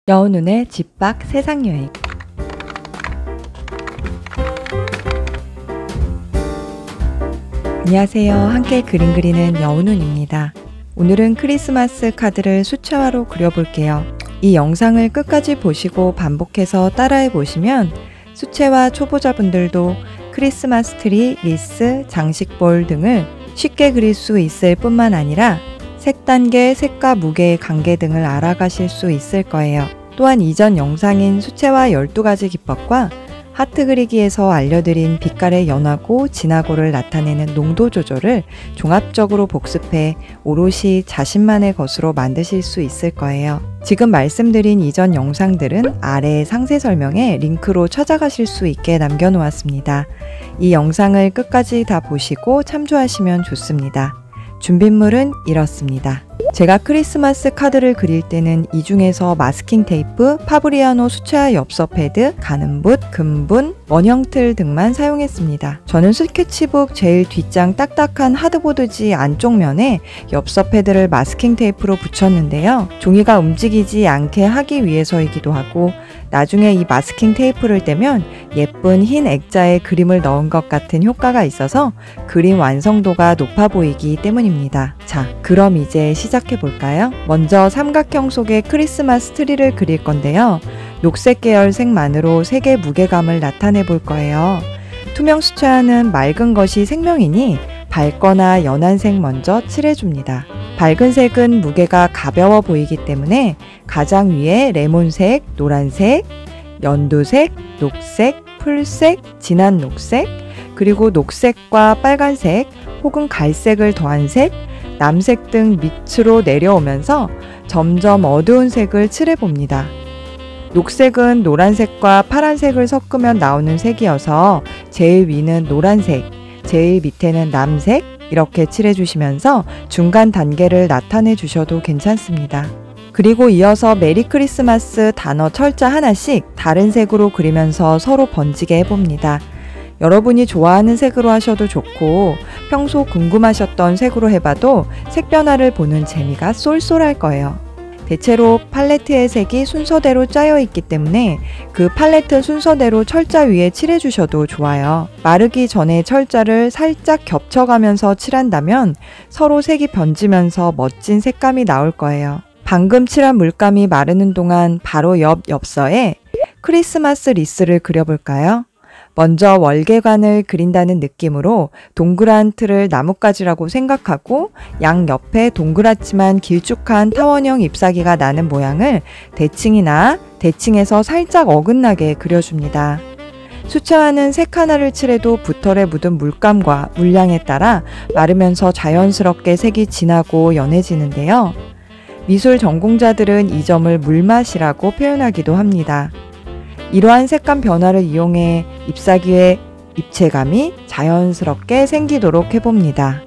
여운운의 집 밖 세상여행. 안녕하세요. 함께 그림 그리는 여운운입니다. 오늘은 크리스마스 카드를 수채화로 그려볼게요. 이 영상을 끝까지 보시고 반복해서 따라해 보시면 수채화 초보자분들도 크리스마스 트리, 리스, 장식볼 등을 쉽게 그릴 수 있을 뿐만 아니라 색 단계, 색과 무게의 관계 등을 알아가실 수 있을 거예요. 또한 이전 영상인 수채화 12가지 기법과 하트 그리기에서 알려드린 빛깔의 연하고 진하고를 나타내는 농도 조절을 종합적으로 복습해 오롯이 자신만의 것으로 만드실 수 있을 거예요. 지금 말씀드린 이전 영상들은 아래 상세 설명에 링크로 찾아가실 수 있게 남겨놓았습니다. 이 영상을 끝까지 다 보시고 참조하시면 좋습니다. 준비물은 이렇습니다. 제가 크리스마스 카드를 그릴 때는 이 중에서 마스킹 테이프, 파브리아노 수채화 엽서 패드, 가늠붓, 금분, 원형 틀 등만 사용했습니다. 저는 스케치북 제일 뒷장 딱딱한 하드보드지 안쪽 면에 엽서 패드를 마스킹 테이프로 붙였는데요. 종이가 움직이지 않게 하기 위해서이기도 하고 나중에 이 마스킹 테이프를 떼면 예쁜 흰 액자에 그림을 넣은 것 같은 효과가 있어서 그림 완성도가 높아 보이기 때문입니다. 자, 그럼 이제 시작해 볼까요? 먼저 삼각형 속에 크리스마스 트리를 그릴 건데요. 녹색 계열 색만으로 색의 무게감을 나타내 볼 거예요. 투명 수채화는 맑은 것이 생명이니 밝거나 연한 색 먼저 칠해줍니다. 밝은 색은 무게가 가벼워 보이기 때문에 가장 위에 레몬색, 노란색, 연두색, 녹색, 풀색, 진한 녹색, 그리고 녹색과 빨간색 혹은 갈색을 더한 색, 남색 등 밑으로 내려오면서 점점 어두운 색을 칠해봅니다. 녹색은 노란색과 파란색을 섞으면 나오는 색이어서 제일 위는 노란색, 제일 밑에는 남색 이렇게 칠해주시면서 중간 단계를 나타내 주셔도 괜찮습니다. 그리고 이어서 메리 크리스마스 단어 철자 하나씩 다른 색으로 그리면서 서로 번지게 해봅니다. 여러분이 좋아하는 색으로 하셔도 좋고 평소 궁금하셨던 색으로 해봐도 색 변화를 보는 재미가 쏠쏠할 거예요. 대체로 팔레트의 색이 순서대로 짜여 있기 때문에 그 팔레트 순서대로 철자 위에 칠해주셔도 좋아요. 마르기 전에 철자를 살짝 겹쳐가면서 칠한다면 서로 색이 번지면서 멋진 색감이 나올 거예요. 방금 칠한 물감이 마르는 동안 바로 옆 엽서에 크리스마스 리스를 그려볼까요? 먼저 월계관을 그린다는 느낌으로 동그란 틀을 나뭇가지라고 생각하고 양 옆에 동그랗지만 길쭉한 타원형 잎사귀가 나는 모양을 대칭이나 대칭에서 살짝 어긋나게 그려줍니다. 수채화는 색 하나를 칠해도 붓털에 묻은 물감과 물량에 따라 마르면서 자연스럽게 색이 진하고 연해지는데요. 미술 전공자들은 이 점을 물맛이라고 표현하기도 합니다. 이러한 색감 변화를 이용해 잎사귀의 입체감이 자연스럽게 생기도록 해봅니다.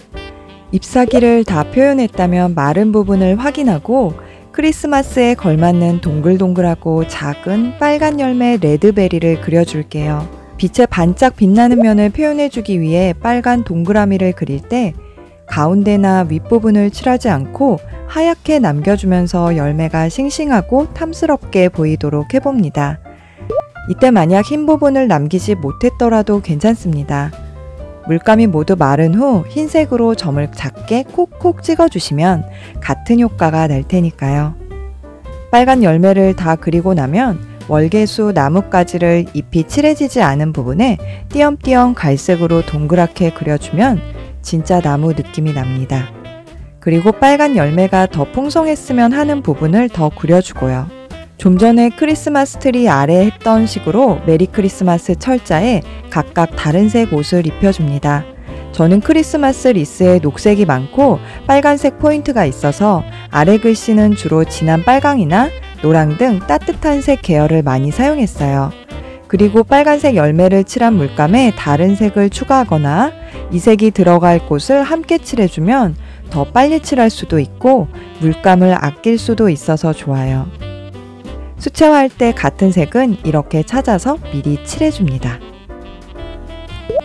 잎사귀를 다 표현했다면 마른 부분을 확인하고 크리스마스에 걸맞는 동글동글하고 작은 빨간 열매 레드베리를 그려줄게요. 빛에 반짝 빛나는 면을 표현해주기 위해 빨간 동그라미를 그릴 때 가운데나 윗부분을 칠하지 않고 하얗게 남겨주면서 열매가 싱싱하고 탐스럽게 보이도록 해봅니다. 이때 만약 흰 부분을 남기지 못했더라도 괜찮습니다. 물감이 모두 마른 후 흰색으로 점을 작게 콕콕 찍어주시면 같은 효과가 날 테니까요. 빨간 열매를 다 그리고 나면 월계수 나뭇가지를 잎이 칠해지지 않은 부분에 띄엄띄엄 갈색으로 동그랗게 그려주면 진짜 나무 느낌이 납니다. 그리고 빨간 열매가 더 풍성했으면 하는 부분을 더 그려주고요. 좀 전에 크리스마스 트리 아래 했던 식으로 메리 크리스마스 철자에 각각 다른 색 옷을 입혀줍니다. 저는 크리스마스 리스에 녹색이 많고 빨간색 포인트가 있어서 아래 글씨는 주로 진한 빨강이나 노랑 등 따뜻한 색 계열을 많이 사용했어요. 그리고 빨간색 열매를 칠한 물감에 다른 색을 추가하거나 이 색이 들어갈 곳을 함께 칠해주면 더 빨리 칠할 수도 있고 물감을 아낄 수도 있어서 좋아요. 수채화할 때 같은 색은 이렇게 찾아서 미리 칠해줍니다.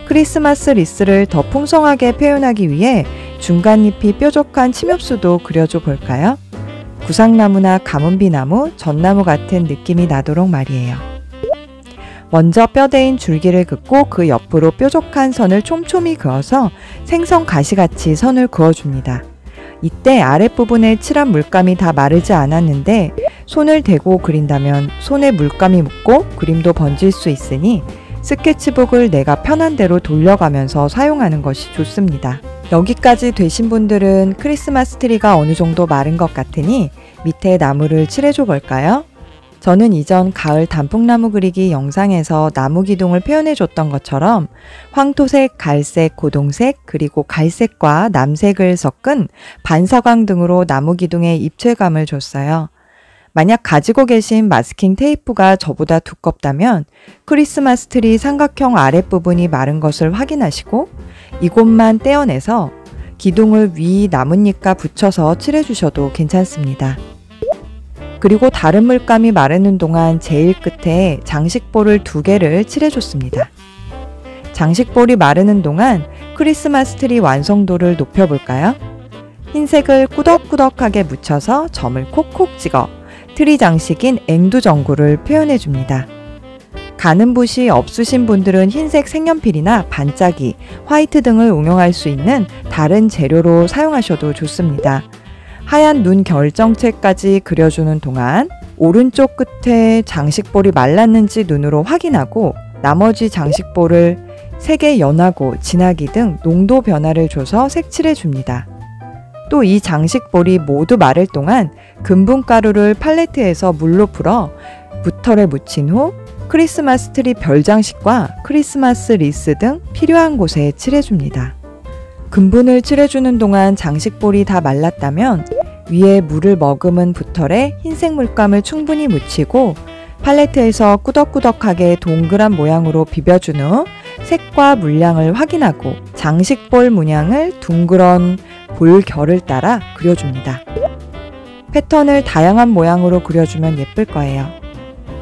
크리스마스 리스를 더 풍성하게 표현하기 위해 중간잎이 뾰족한 침엽수도 그려줘 볼까요? 구상나무나 가문비나무, 전나무 같은 느낌이 나도록 말이에요. 먼저 뼈대인 줄기를 긋고 그 옆으로 뾰족한 선을 촘촘히 그어서 생선 가시같이 선을 그어줍니다. 이때 아랫부분에 칠한 물감이 다 마르지 않았는데 손을 대고 그린다면 손에 물감이 묻고 그림도 번질 수 있으니 스케치북을 내가 편한 대로 돌려가면서 사용하는 것이 좋습니다. 여기까지 되신 분들은 크리스마스 트리가 어느 정도 마른 것 같으니 밑에 나무를 칠해줘 볼까요? 저는 이전 가을 단풍나무 그리기 영상에서 나무 기둥을 표현해 줬던 것처럼 황토색, 갈색, 고동색, 그리고 갈색과 남색을 섞은 반사광 등으로 나무 기둥에 입체감을 줬어요. 만약 가지고 계신 마스킹 테이프가 저보다 두껍다면 크리스마스 트리 삼각형 아랫부분이 마른 것을 확인하시고 이곳만 떼어내서 기둥을 위 나뭇잎과 붙여서 칠해주셔도 괜찮습니다. 그리고 다른 물감이 마르는 동안 제일 끝에 장식볼을 2개를 칠해줬습니다. 장식볼이 마르는 동안 크리스마스 트리 완성도를 높여볼까요? 흰색을 꾸덕꾸덕하게 묻혀서 점을 콕콕 찍어 트리 장식인 앵두전구를 표현해줍니다. 가는 붓이 없으신 분들은 흰색 색연필이나 반짝이, 화이트 등을 응용할 수 있는 다른 재료로 사용하셔도 좋습니다. 하얀 눈 결정체까지 그려주는 동안 오른쪽 끝에 장식볼이 말랐는지 눈으로 확인하고 나머지 장식볼을 색의 연하고 진하기 등 농도 변화를 줘서 색칠해줍니다. 또 이 장식볼이 모두 마를 동안 금분가루를 팔레트에서 물로 풀어 붓털에 묻힌 후 크리스마스 트리 별 장식과 크리스마스 리스 등 필요한 곳에 칠해줍니다. 금분을 칠해주는 동안 장식볼이 다 말랐다면 위에 물을 머금은 붓털에 흰색 물감을 충분히 묻히고 팔레트에서 꾸덕꾸덕하게 동그란 모양으로 비벼준 후 색과 물량을 확인하고 장식볼 문양을 둥그런 볼결을 따라 그려줍니다. 패턴을 다양한 모양으로 그려주면 예쁠 거예요.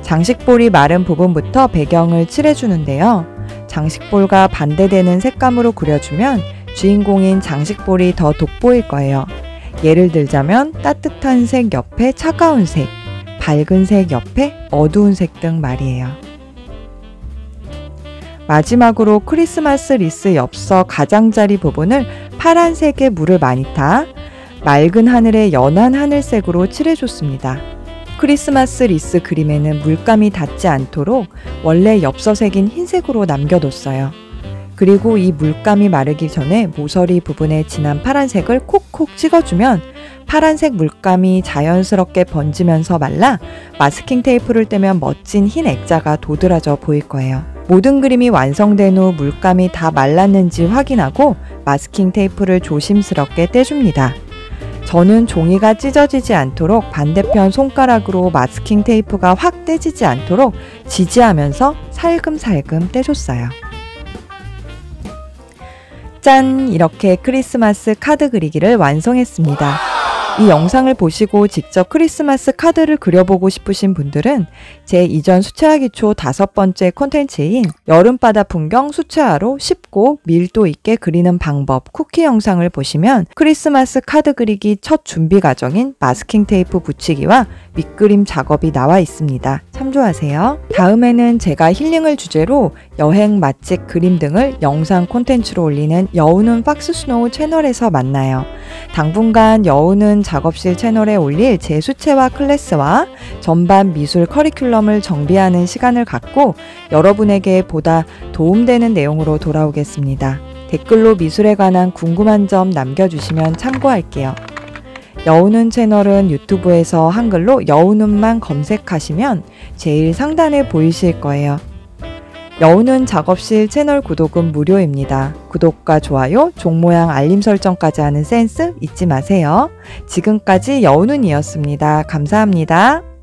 장식볼이 마른 부분부터 배경을 칠해주는데요. 장식볼과 반대되는 색감으로 그려주면 주인공인 장식볼이 더 돋보일 거예요. 예를 들자면 따뜻한 색 옆에 차가운 색, 밝은 색 옆에 어두운 색 등 말이에요. 마지막으로 크리스마스 리스 엽서 가장자리 부분을 파란색의 물을 많이 타 맑은 하늘에 연한 하늘색으로 칠해줬습니다. 크리스마스 리스 그림에는 물감이 닿지 않도록 원래 엽서색인 흰색으로 남겨뒀어요. 그리고 이 물감이 마르기 전에 모서리 부분에 진한 파란색을 콕콕 찍어주면 파란색 물감이 자연스럽게 번지면서 말라 마스킹 테이프를 떼면 멋진 흰 액자가 도드라져 보일 거예요. 모든 그림이 완성된 후 물감이 다 말랐는지 확인하고 마스킹 테이프를 조심스럽게 떼줍니다. 저는 종이가 찢어지지 않도록 반대편 손가락으로 마스킹 테이프가 확 떼지지 않도록 지지하면서 살금살금 떼줬어요. 짠! 이렇게 크리스마스 카드 그리기를 완성했습니다. 이 영상을 보시고 직접 크리스마스 카드를 그려보고 싶으신 분들은 제 이전 수채화 기초 5번째 콘텐츠인 여름바다 풍경 수채화로 쉽고 밀도 있게 그리는 방법 쿠키 영상을 보시면 크리스마스 카드 그리기 첫 준비 과정인 마스킹 테이프 붙이기와 밑그림 작업이 나와 있습니다. 참조하세요. 다음에는 제가 힐링을 주제로 여행, 맛집, 그림 등을 영상 콘텐츠로 올리는 여우는 박스스노우 채널에서 만나요. 당분간 여우는 작업실 채널에 올릴 제 수채화 클래스와 전반 미술 커리큘럼을 정비하는 시간을 갖고 여러분에게 보다 도움되는 내용으로 돌아오겠습니다. 댓글로 미술에 관한 궁금한 점 남겨주시면 참고할게요. 여우는 채널은 유튜브에서 한글로 여우는만 검색하시면 제일 상단에 보이실 거예요. 여우는 작업실 채널 구독은 무료입니다. 구독과 좋아요, 종 모양 알림 설정까지 하는 센스 잊지 마세요. 지금까지 여우는이었습니다. 감사합니다.